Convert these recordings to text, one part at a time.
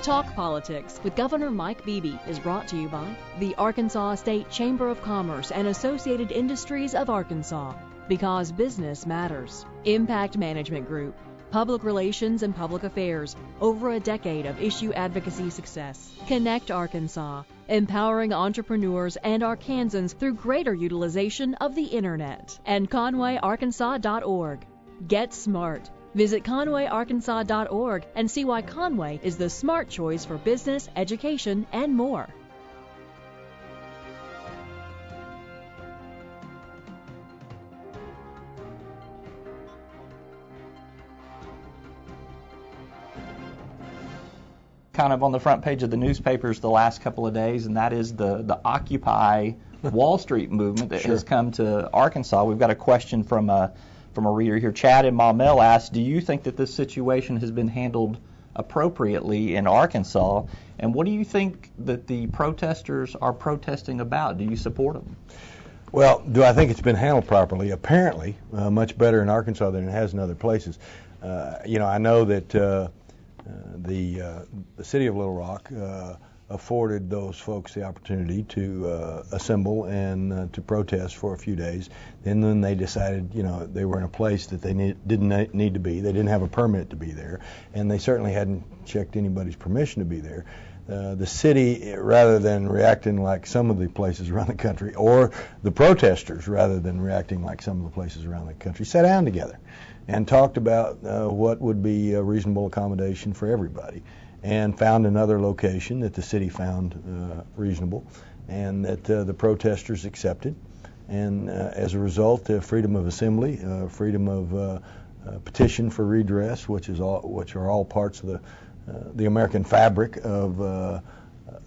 Talk Politics with Governor Mike Beebe is brought to you by the Arkansas State Chamber of Commerce and Associated Industries of Arkansas, because business matters. Impact Management Group, Public Relations and Public Affairs, over a decade of issue advocacy success. Connect Arkansas, empowering entrepreneurs and Arkansans through greater utilization of the Internet. And ConwayArkansas.org. Get smart. Visit ConwayArkansas.org and see why Conway is the smart choice for business, education, and more. Kind of on the front page of the newspapers the last couple of days, and that is the Occupy Wall Street movement that has come to Arkansas. We've got a question from a reader here. Chad in Maumelle asks, do you think that this situation has been handled appropriately in Arkansas, and what do you think that the protesters are protesting about? Do you support them? Well, do I think it's been handled properly? Apparently, much better in Arkansas than it has in other places. I know that the city of Little Rock afforded those folks the opportunity to assemble and to protest for a few days. And then they decided, they were in a place that they didn't need to be. They didn't have a permit to be there, and they certainly hadn't checked anybody's permission to be there. The city, rather than reacting like some of the places around the country, or the protesters, rather than reacting like some of the places around the country, sat down together and talked about what would be a reasonable accommodation for everybody, and found another location that the city found reasonable, and that the protesters accepted. And as a result, freedom of assembly, freedom of petition for redress, which are all parts of the American fabric of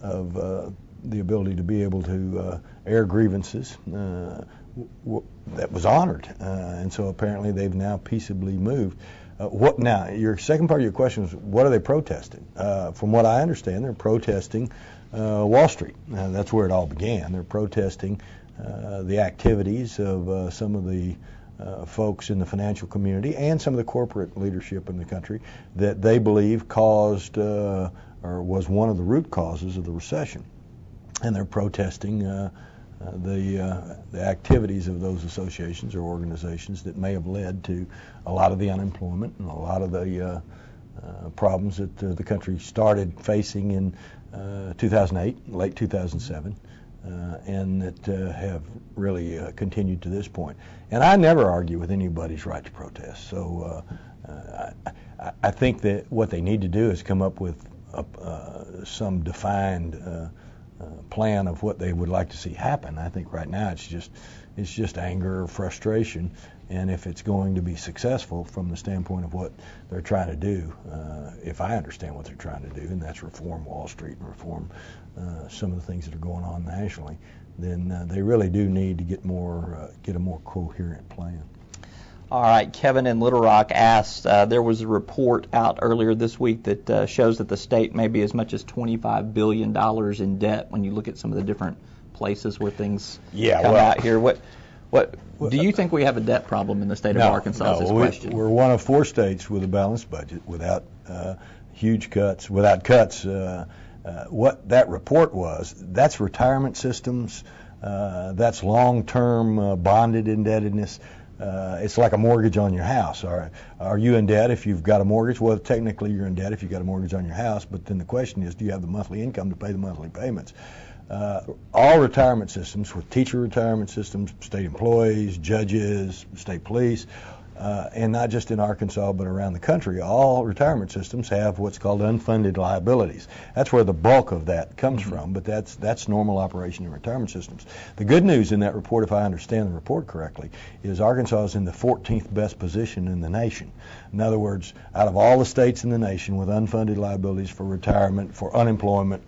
the ability to be able to air grievances, that was honored, and so apparently they've now peaceably moved. Now, your second part of your question was, what are they protesting? From what I understand, they're protesting Wall Street. That's where it all began. They're protesting the activities of some of the folks in the financial community and some of the corporate leadership in the country that they believe caused or was one of the root causes of the recession. And they're protesting the activities of those associations or organizations that may have led to a lot of the unemployment and a lot of the problems that the country started facing in 2008, late 2007, and that have really continued to this point. And I never argue with anybody's right to protest. So I think that what they need to do is come up with some defined plan of what they would like to see happen. I think right now it's just anger or frustration, and if it's going to be successful from the standpoint of what they're trying to do, if I understand what they're trying to do, and that's reform Wall Street and reform some of the things that are going on nationally, then they really do need to get a more coherent plan. All right, Kevin in Little Rock asked, there was a report out earlier this week that shows that the state may be as much as $25 billion in debt when you look at some of the different places where things come out here. What do you think we have a debt problem in the state of Arkansas? No, we're one of 4 states with a balanced budget without huge cuts, without cuts. What that report was, that's retirement systems, that's long-term bonded indebtedness. It's like a mortgage on your house. Are you in debt if you've got a mortgage? Well, technically you're in debt if you've got a mortgage on your house, but then the question is, do you have the monthly income to pay the monthly payments? All retirement systems, with teacher retirement systems, state employees, judges, state police, and not just in Arkansas but around the country, all retirement systems have what's called unfunded liabilities. That's where the bulk of that comes from, but that's normal operation in retirement systems. The good news in that report, if I understand the report correctly, is Arkansas is in the 14th best position in the nation. In other words, out of all the states in the nation with unfunded liabilities for retirement, for unemployment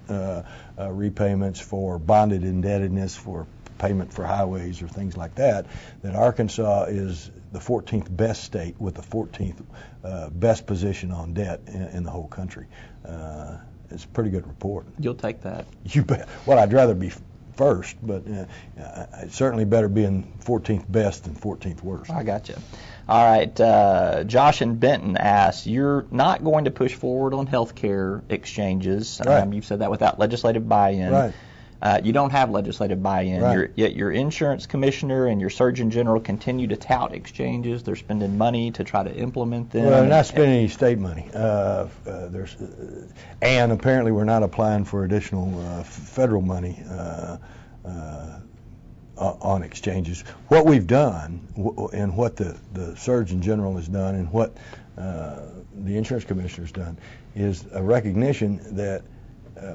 repayments, for bonded indebtedness, for payment for highways or things like that, that Arkansas is the 14th best state with the 14th best position on debt in the whole country. It's a pretty good report. You'll take that? You bet. Well, I'd rather be first, but it's certainly better being 14th best than 14th worst. I got you. All right, Josh and Benton asks, you're not going to push forward on health care exchanges. Right. You've said that without legislative buy-in. Right. You don't have legislative buy-in, Right. Yet your insurance commissioner and your surgeon general continue to tout exchanges. They're spending money to try to implement them. Well, they're not spending any state money. And apparently we're not applying for additional federal money on exchanges. What we've done and what the Surgeon General has done and what the insurance commissioner has done is a recognition that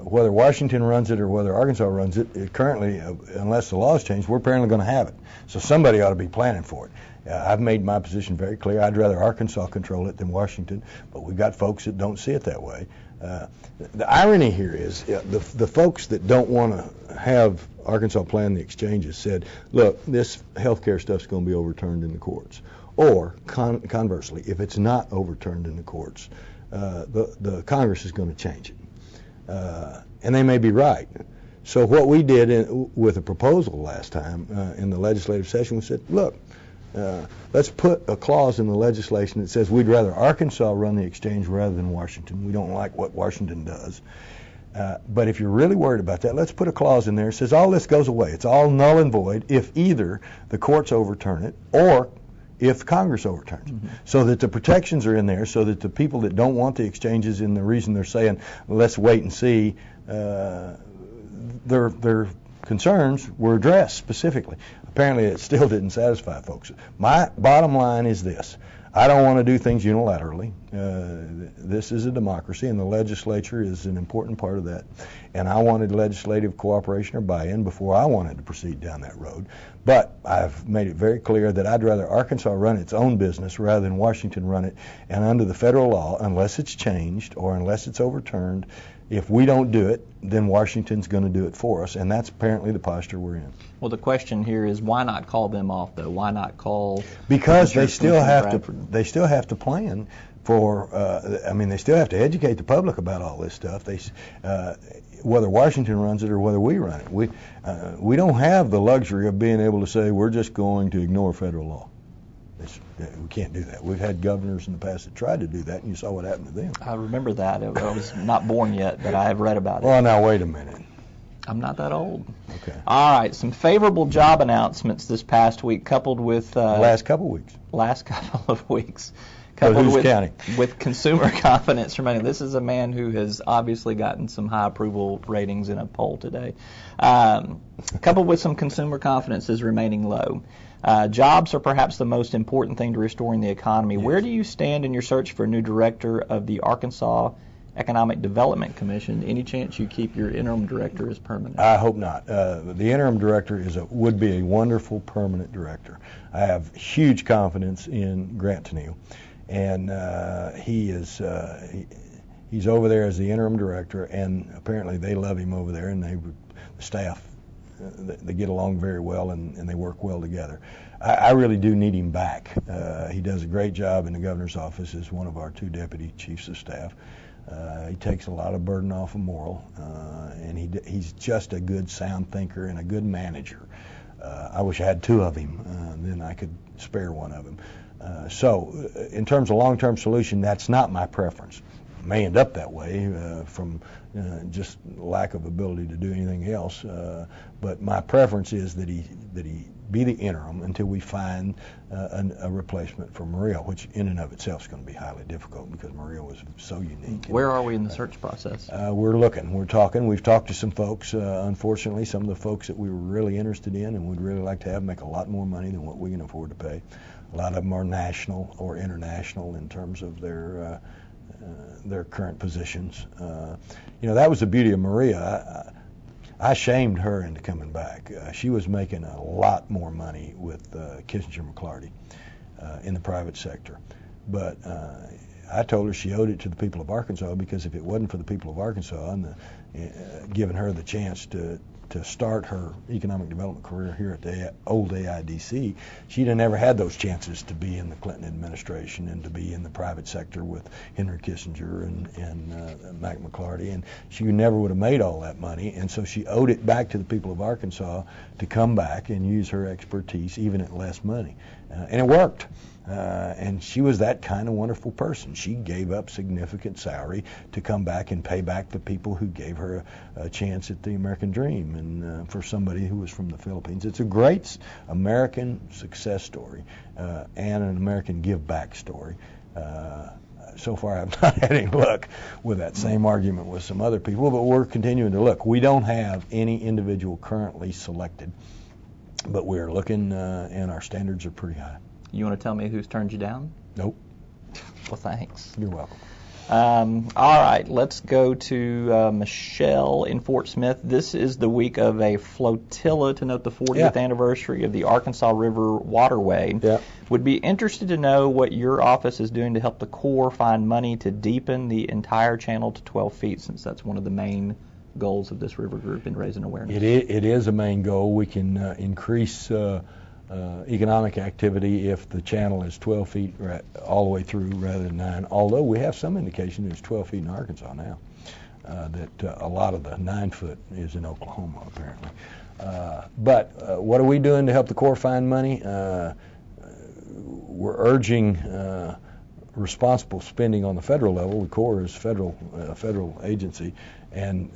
whether Washington runs it or whether Arkansas runs it, currently, unless the laws change, we're apparently going to have it. So somebody ought to be planning for it. I've made my position very clear. I'd rather Arkansas control it than Washington, but we've got folks that don't see it that way. The irony here is the folks that don't want to have Arkansas plan the exchanges said, look, this health care stuff's going to be overturned in the courts. Or conversely, if it's not overturned in the courts, the Congress is going to change it. And they may be right. So what we did with a proposal last time in the legislative session, we said, look, let's put a clause in the legislation that says we'd rather Arkansas run the exchange rather than Washington. We don't like what Washington does. But if you're really worried about that, let's put a clause in there that says all this goes away. It's all null and void if either the courts overturn it or if Congress overturns it. Mm-hmm. So that the protections are in there so that the people that don't want the exchanges and the reason they're saying let's wait and see, their concerns were addressed specifically. Apparently it still didn't satisfy folks. My bottom line is this. I don't want to do things unilaterally. This is a democracy, and the legislature is an important part of that. And I wanted legislative cooperation or buy-in before I wanted to proceed down that road. But I've made it very clear that I'd rather Arkansas run its own business rather than Washington run it. And under the federal law, unless it's changed or unless it's overturned, if we don't do it, then Washington's going to do it for us, and that's apparently the posture we're in. Well, the question here is why not call them off, though? Why not call? Because they still have to plan for. They still have to educate the public about all this stuff. Whether Washington runs it or whether we run it, we don't have the luxury of being able to say we're just going to ignore federal law. We can't do that. We've had governors in the past that tried to do that, and you saw what happened to them. I remember that. I was not born yet, but I have read about it. Well, now, wait a minute. I'm not that old. Okay. All right. Some favorable job announcements this past week, coupled with... last couple of weeks. Last couple of weeks. Coupled with consumer confidence remaining. This is a man who has obviously gotten some high approval ratings in a poll today. Coupled with some consumer confidence is remaining low. Jobs are perhaps the most important thing to restoring the economy. Yes. Where do you stand in your search for a new director of the Arkansas Economic Development Commission? Any chance you keep your interim director as permanent? I hope not. The interim director would be a wonderful permanent director. I have huge confidence in Grant Tennille, and he's over there as the interim director, and apparently they love him over there, and the staff. They get along very well and they work well together. I really do need him back. He does a great job in the governor's office as one of our 2 deputy chiefs of staff. He takes a lot of burden off of Morrill, and he's just a good sound thinker and a good manager. I wish I had 2 of him, then I could spare one of him. So in terms of long-term solution, that's not my preference. It may end up that way from just lack of ability to do anything else. But my preference is that he be the interim until we find a replacement for Maria, which in and of itself is going to be highly difficult because Maria was so unique. Where are we in the search process? We're looking. We're talking. We've talked to some folks. Unfortunately, some of the folks that we were really interested in and would really like to have make a lot more money than what we can afford to pay. A lot of them are national or international in terms of their current positions. That was the beauty of Maria. I shamed her into coming back. She was making a lot more money with Kissinger McClarty in the private sector. But I told her she owed it to the people of Arkansas, because if it wasn't for the people of Arkansas and giving her the chance to to start her economic development career here at the old AIDC, she'd have never had those chances to be in the Clinton administration and to be in the private sector with Henry Kissinger and Mac McLarty, and she never would have made all that money. And so she owed it back to the people of Arkansas to come back and use her expertise, even at less money. And it worked. And she was that kind of wonderful person. She gave up significant salary to come back and pay back the people who gave her a chance at the American dream. And for somebody who was from the Philippines, it's a great American success story and an American give back story. So far, I've not had any luck with that same argument with some other people, but we're continuing to look. We don't have any individual currently selected, but we're looking, and our standards are pretty high. You want to tell me who's turned you down? Nope. Well, thanks. You're welcome. All right, let's go to Michelle in Fort Smith. This is the week of a flotilla to note the 40th anniversary of the Arkansas River Waterway. Yeah. Would be interested to know what your office is doing to help the Corps find money to deepen the entire channel to 12 feet, since that's one of the main goals of this river group in raising awareness. It is a main goal. We can increase economic activity if the channel is 12 feet all the way through rather than 9, although we have some indication there's 12 feet in Arkansas now, that a lot of the 9 foot is in Oklahoma apparently. But what are we doing to help the Corps find money? We're urging responsible spending on the federal level. The Corps is a federal agency, and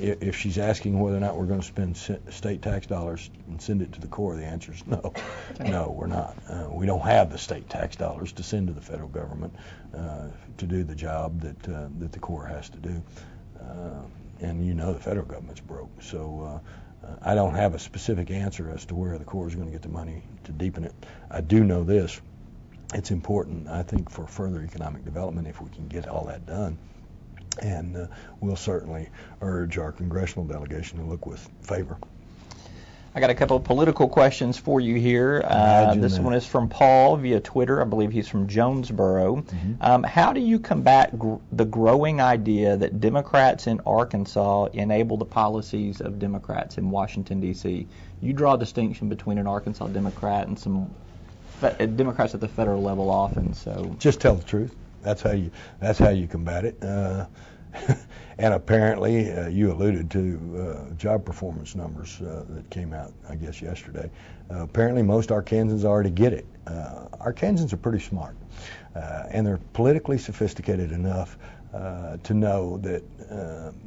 if she's asking whether or not we're going to spend state tax dollars and send it to the Corps, the answer is no. No, we're not. We don't have the state tax dollars to send to the federal government to do the job that the Corps has to do. And you know the federal government's broke. So I don't have a specific answer as to where the Corps is going to get the money to deepen it. I do know this. It's important, I think, for further economic development if we can get all that done. And we'll certainly urge our congressional delegation to look with favor. I got a couple of political questions for you here. This one is from Paul via Twitter. I believe he's from Jonesboro. Mm-hmm. How do you combat the growing idea that Democrats in Arkansas enable the policies of Democrats in Washington, D.C.? You draw a distinction between an Arkansas Democrat and some Democrats at the federal level often. So just tell the truth. That's how you combat it. And apparently, you alluded to job performance numbers that came out, I guess, yesterday. Apparently, most Arkansans already get it. Arkansans are pretty smart, and they're politically sophisticated enough to know that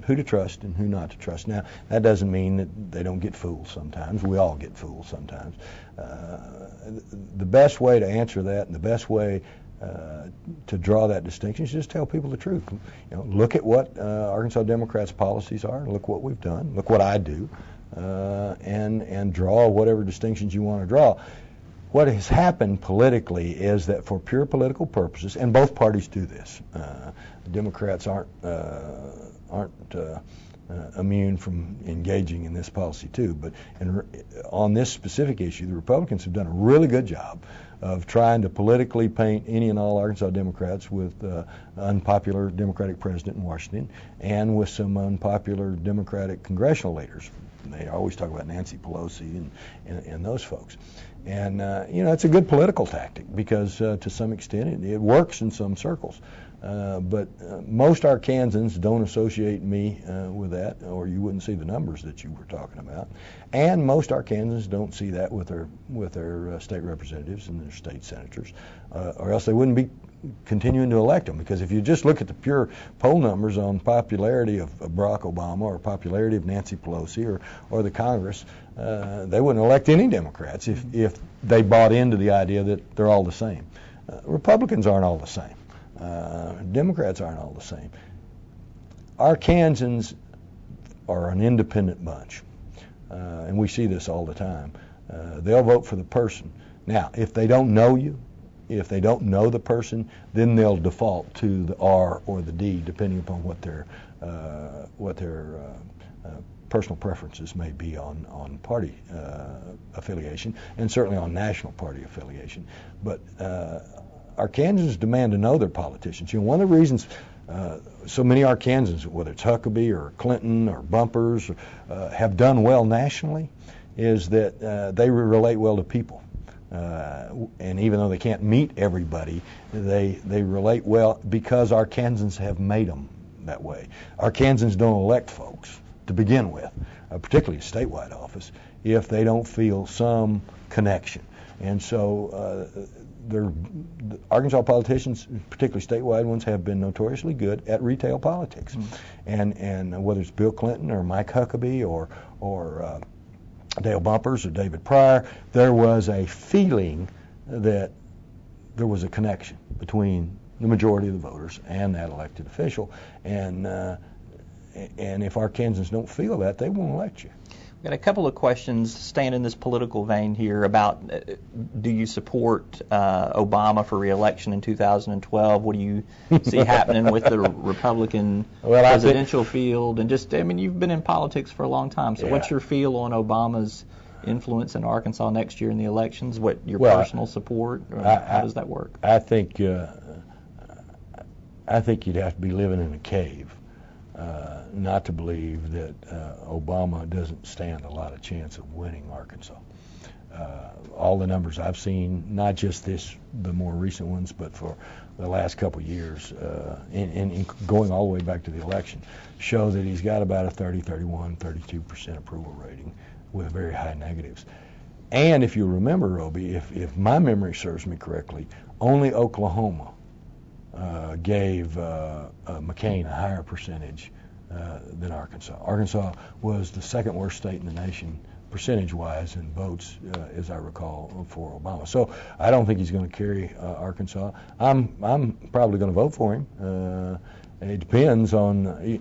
who to trust and who not to trust. Now, that doesn't mean that they don't get fooled sometimes. We all get fooled sometimes. The best way to answer that, and the best way to draw that distinction, is just tell people the truth. Look at what Arkansas Democrats' policies are. Look what we've done. Look what I do, and draw whatever distinctions you want to draw. What has happened politically is that for pure political purposes, and both parties do this. Democrats aren't immune from engaging in this policy too. But on this specific issue, the Republicans have done a really good job of trying to politically paint any and all Arkansas Democrats with unpopular Democratic president in Washington and with some unpopular Democratic congressional leaders. They always talk about Nancy Pelosi and those folks. And, it's a good political tactic because to some extent it works in some circles. But most Arkansans don't associate me with that, or you wouldn't see the numbers that you were talking about. And most Arkansans don't see that with their state representatives and their state senators, or else they wouldn't be continuing to elect them. Because if you just look at the pure poll numbers on popularity of Barack Obama or popularity of Nancy Pelosi or the Congress, they wouldn't elect any Democrats if they bought into the idea that they're all the same. Republicans aren't all the same. Democrats aren't all the same. Arkansans are an independent bunch, and we see this all the time. They'll vote for the person. Now, if they don't know you, if they don't know the person, then they'll default to the R or the D, depending upon what their personal preferences may be on party affiliation, and certainly on national party affiliation. But Arkansans demand to know their politicians. One of the reasons so many Arkansans, whether it's Huckabee or Clinton or Bumpers, have done well nationally, is that they relate well to people. And even though they can't meet everybody, they relate well because Arkansans have made them that way. Arkansans don't elect folks to begin with, particularly a statewide office, if they don't feel some connection. And so the Arkansas politicians, particularly statewide ones, have been notoriously good at retail politics. And whether it's Bill Clinton or Mike Huckabee or Dale Bumpers or David Pryor, there was a feeling that there was a connection between the majority of the voters and that elected official. And if Arkansans don't feel that, they won't elect you. We've got a couple of questions staying in this political vein here about do you support Obama for re-election in 2012? What do you see happening with the Republican presidential field? And just, I mean, you've been in politics for a long time, so what's your feel on Obama's influence in Arkansas next year in the elections? What your personal support? Or how does that work? I think you'd have to be living in a cave not to believe that Obama doesn't stand a lot of chance of winning Arkansas. All the numbers I've seen, not just the more recent ones, but for the last couple of years, and going all the way back to the election, show that he's got about a 30, 31, 32% approval rating with very high negatives. And if you remember, Roby, if my memory serves me correctly, only Oklahoma gave McCain a higher percentage than Arkansas. Arkansas was the second worst state in the nation percentage-wise in votes, as I recall, for Obama. So I don't think he's going to carry Arkansas. I'm probably going to vote for him. It depends on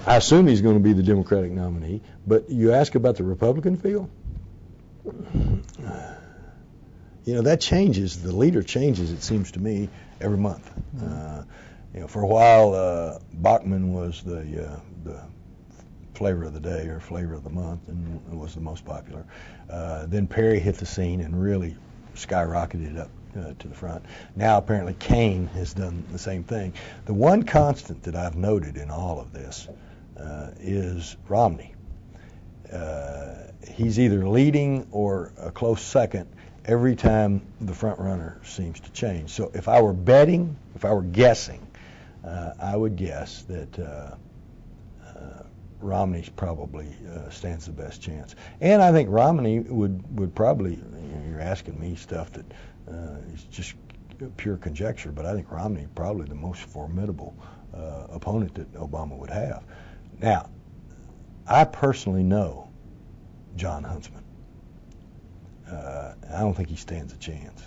I assume he's going to be the Democratic nominee. But you ask about the Republican field. That changes. The leader changes, it seems to me, every month. For a while, Bachmann was the flavor of the day or flavor of the month and was the most popular. Then Perry hit the scene and really skyrocketed up to the front. Now apparently Kane has done the same thing. The one constant that I've noted in all of this is Romney. He's either leading or a close second every time the front runner seems to change. So if I were guessing, I would guess that Romney probably stands the best chance. And I think Romney would probably, you're asking me stuff that is just pure conjecture, but I think Romney probably the most formidable opponent that Obama would have. Now, I personally know John Huntsman. I don't think he stands a chance,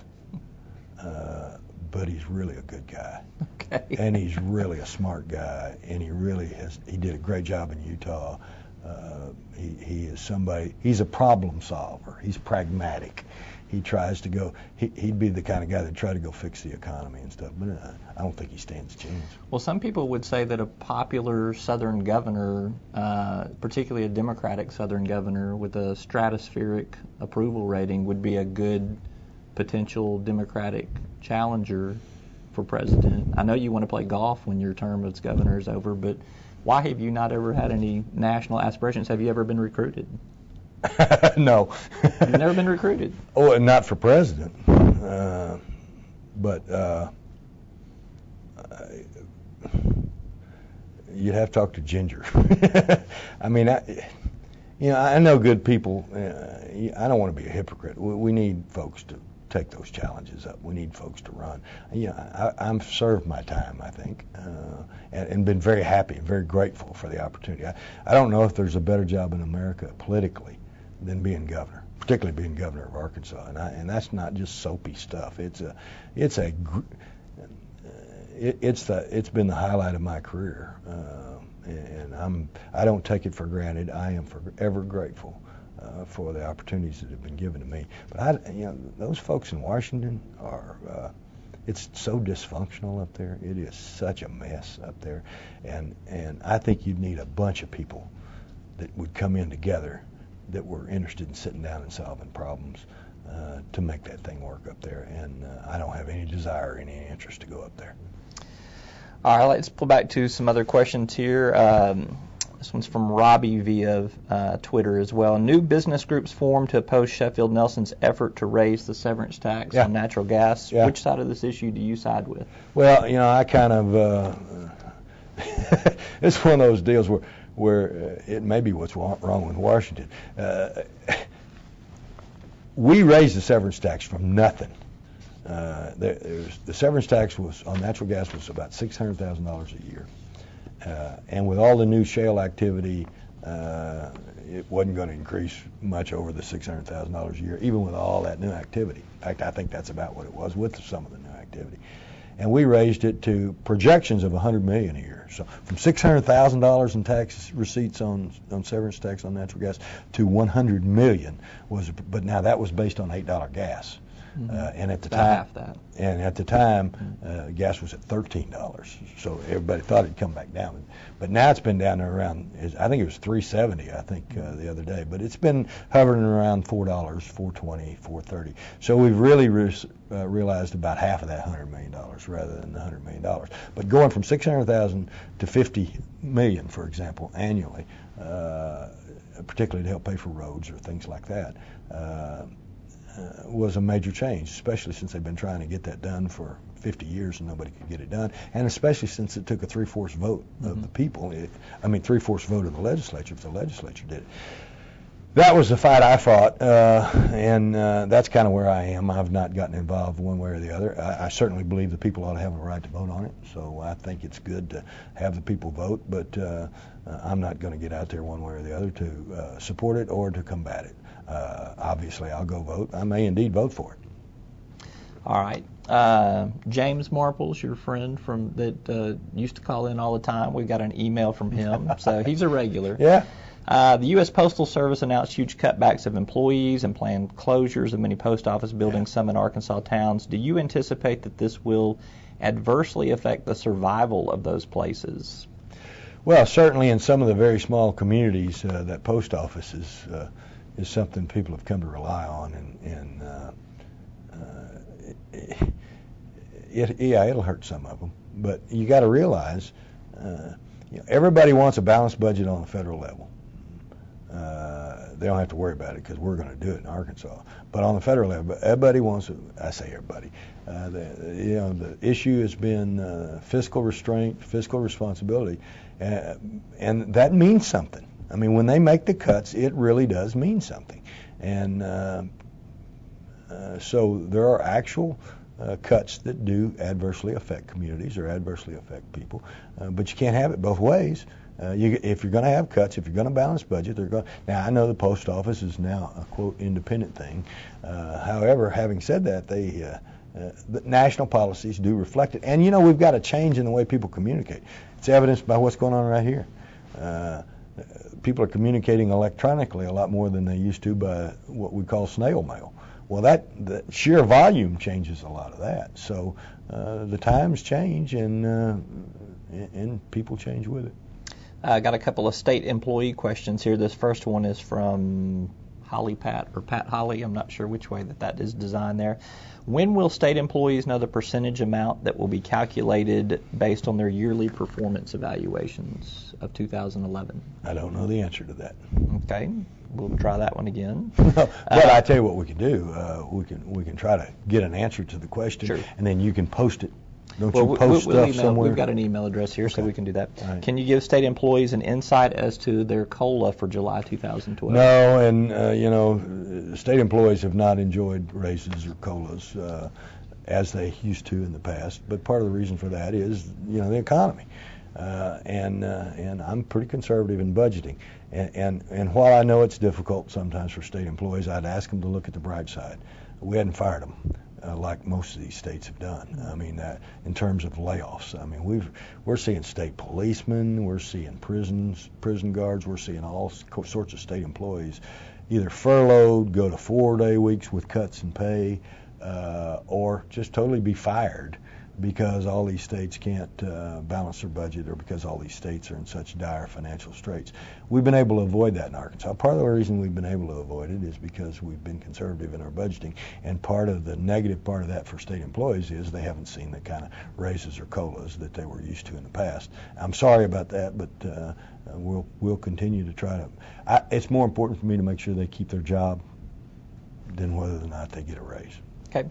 but he's really a good guy. Okay. And he's really a smart guy, and he did a great job in Utah. He is somebody, he's a problem solver. He's pragmatic. He tries to go, he'd be the kind of guy that tried to go fix the economy and stuff, but I don't think he stands a chance. Well, some people would say that a popular Southern governor, particularly a Democratic Southern governor with a stratospheric approval rating, would be a good potential Democratic challenger for president. I know you want to play golf when your term as governor is over, but why have you not ever had any national aspirations? Have you ever been recruited? No. You've never been recruited? Oh, and not for president. But you'd have to talk to Ginger. I mean, I know good people. I don't want to be a hypocrite. We need folks to take those challenges up. We need folks to run. I've served my time, I think, and been very happy and very grateful for the opportunity. I don't know if there's a better job in America politically than being governor, particularly being governor of Arkansas. And that's not just soapy stuff. It's been the highlight of my career, and I don't take it for granted. I am forever grateful for the opportunities that have been given to me. But those folks in Washington are. It's so dysfunctional up there. It is such a mess up there, and I think you'd need a bunch of people that would come in together that were interested in sitting down and solving problems to make that thing work up there. And I don't have any desire, any interest to go up there. All right, let's pull back to some other questions here. This one's from Robbie via Twitter as well. New business groups formed to oppose Sheffield Nelson's effort to raise the severance tax on natural gas. Yeah. Which side of this issue do you side with? Well, I kind of, it's one of those deals where it may be what's wrong with Washington. We raised the severance tax from nothing. The severance tax was on natural gas was about $600,000 a year. And with all the new shale activity, it wasn't going to increase much over the $600,000 a year, even with all that new activity. In fact, I think that's about what it was with some of the new activity. And we raised it to projections of $100 million a year. So from $600,000 in tax receipts on severance tax on natural gas to $100 million but now that was based on $8 gas. And at the time, half that. And at the time, gas was at $13, so everybody thought it'd come back down. But now it's been down to around, I think it was $3.70, I think, the other day. But it's been hovering around $4, $4.20, $4.30. So we've really realized about half of that $100 million rather than the $100 million. But going from $600,000 to $50 million, for example, annually, particularly to help pay for roads or things like that, was a major change, especially since they've been trying to get that done for 50 years and nobody could get it done, and especially since it took a 3/4 vote of the people. 3/4 vote of the legislature if the legislature did it. That was the fight I fought, and that's kind of where I am. I've not gotten involved one way or the other. I certainly believe the people ought to have a right to vote on it, so I think it's good to have the people vote, but I'm not going to get out there one way or the other to support it or to combat it. Obviously, I'll go vote. I may indeed vote for it. All right. James Marples, your friend that used to call in all the time. We got an email from him, so he's a regular. Yeah. The U.S. Postal Service announced huge cutbacks of employees and planned closures of many post office buildings, some in Arkansas towns. Do you anticipate that this will adversely affect the survival of those places? Well, certainly in some of the very small communities, that post office is something people have come to rely on, and it'll hurt some of them. But you got to realize, everybody wants a balanced budget on the federal level. They don't have to worry about it because we're going to do it in Arkansas. But on the federal level, everybody wants it. I say everybody. The issue has been fiscal restraint, fiscal responsibility, and that means something. I mean, when they make the cuts, it really does mean something. And so there are actual cuts that do adversely affect communities or adversely affect people. But you can't have it both ways. If you're going to have cuts, if you're going to balance budget, they're going. Now, I know the post office is now a quote independent thing. However, having said that, the national policies do reflect it. And we've got a change in the way people communicate. It's evidenced by what's going on right here. People are communicating electronically a lot more than they used to by what we call snail mail. Well, the sheer volume changes a lot of that. So the times change, and people change with it. I got a couple of state employee questions here. This first one is from Pat Holly. I'm not sure which way that is designed there. When will state employees know the percentage amount that will be calculated based on their yearly performance evaluations of 2011? I don't know the answer to that. Okay, we'll try that one again. But I tell you what we can do. We can try to get an answer to the question, sure, and then you can post it. Don't well, you post stuff somewhere? We've got an email address here, okay, so we can do that. Right. Can you give state employees an insight as to their COLA for July 2012? No, and state employees have not enjoyed raises or COLAs as they used to in the past. But part of the reason for that is the economy, and I'm pretty conservative in budgeting. And while I know it's difficult sometimes for state employees, I'd ask them to look at the bright side. We hadn't fired them like most of these states have done. I mean, in terms of layoffs, I mean, we're seeing state policemen, we're seeing prison guards, we're seeing all sorts of state employees either furloughed, go to 4-day weeks with cuts in pay, or just totally be fired because all these states can't balance their budget, or because all these states are in such dire financial straits. We've been able to avoid that in Arkansas. Part of the reason we've been able to avoid it is because we've been conservative in our budgeting, and part of the negative part of that for state employees is they haven't seen the kind of raises or COLAs that they were used to in the past. I'm sorry about that, but we'll continue to try to. It's more important for me to make sure they keep their job than whether or not they get a raise. Okay.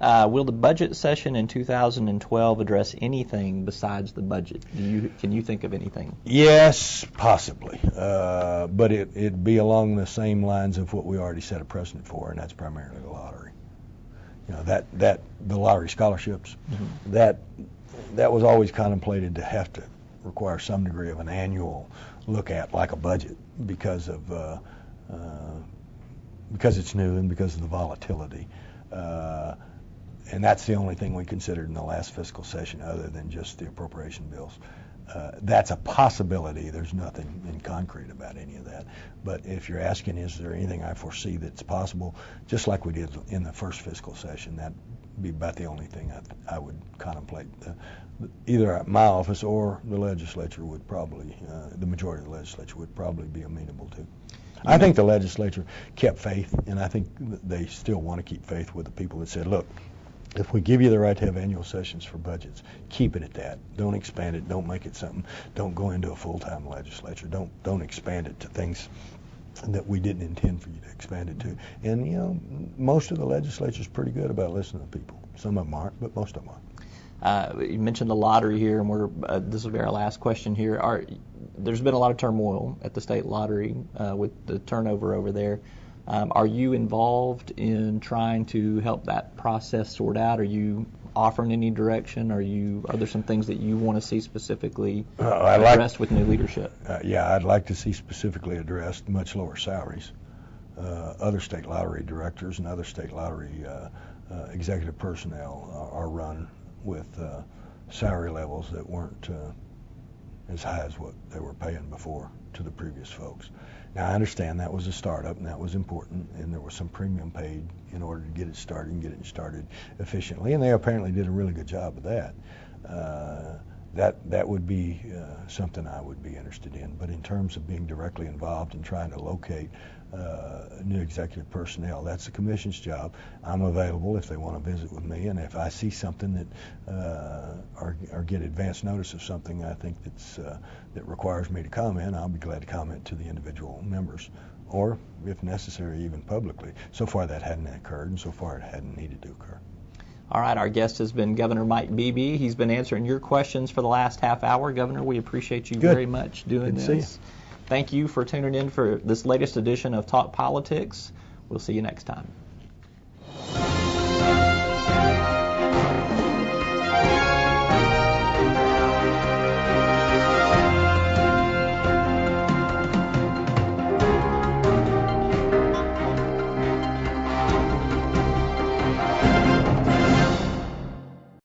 Will the budget session in 2012 address anything besides the budget? Can you think of anything? Yes, possibly, but it'd be along the same lines of what we already set a precedent for, and that's primarily the lottery. You know, that the lottery scholarships, mm-hmm. that was always contemplated to have to require some degree of an annual look at, like a budget, because it's new and because of the volatility. And that's the only thing we considered in the last fiscal session, other than just the appropriation bills. That's a possibility. There's nothing in concrete about any of that. But if you're asking, is there anything I foresee that's possible, just like we did in the first fiscal session, that'd be about the only thing I would contemplate. Either at my office or the legislature would probably, the majority of the legislature would probably be amenable to. I think the legislature kept faith, and I think they still want to keep faith with the people that said, look, if we give you the right to have annual sessions for budgets, keep it at that. Don't expand it. Don't make it something. Don't go into a full-time legislature. Don't expand it to things that we didn't intend for you to expand it to. And, you know, most of the legislature is pretty good about listening to people. Some of them aren't, but most of them are. You mentioned the lottery here, and this will be our last question here. There's been a lot of turmoil at the state lottery with the turnover over there. Are you involved in trying to help that process sort out? Are you offering any direction? Are there some things that you want to see specifically addressed with new leadership? Yeah, I'd like to see specifically addressed much lower salaries. Other state lottery directors and other state lottery executive personnel are run with salary levels that weren't as high as what they were paying before to the previous folks. Now, I understand that was a startup, and that was important, and there was some premium paid in order to get it started and get it started efficiently, and they apparently did a really good job of that. That would be something I would be interested in. But in terms of being directly involved in trying to locate new executive personnel, that's the commission's job. I'm available if they want to visit with me, and if I see something that or get advance notice of something I think that requires me to comment, I'll be glad to comment to the individual members, or if necessary, even publicly. So far that hadn't occurred, and so far it hadn't needed to occur. All right, our guest has been Governor Mike Beebe. He's been answering your questions for the last half hour. Governor, we appreciate you very much doing this. Good to see you. Thank you for tuning in for this latest edition of Talk Politics. We'll see you next time.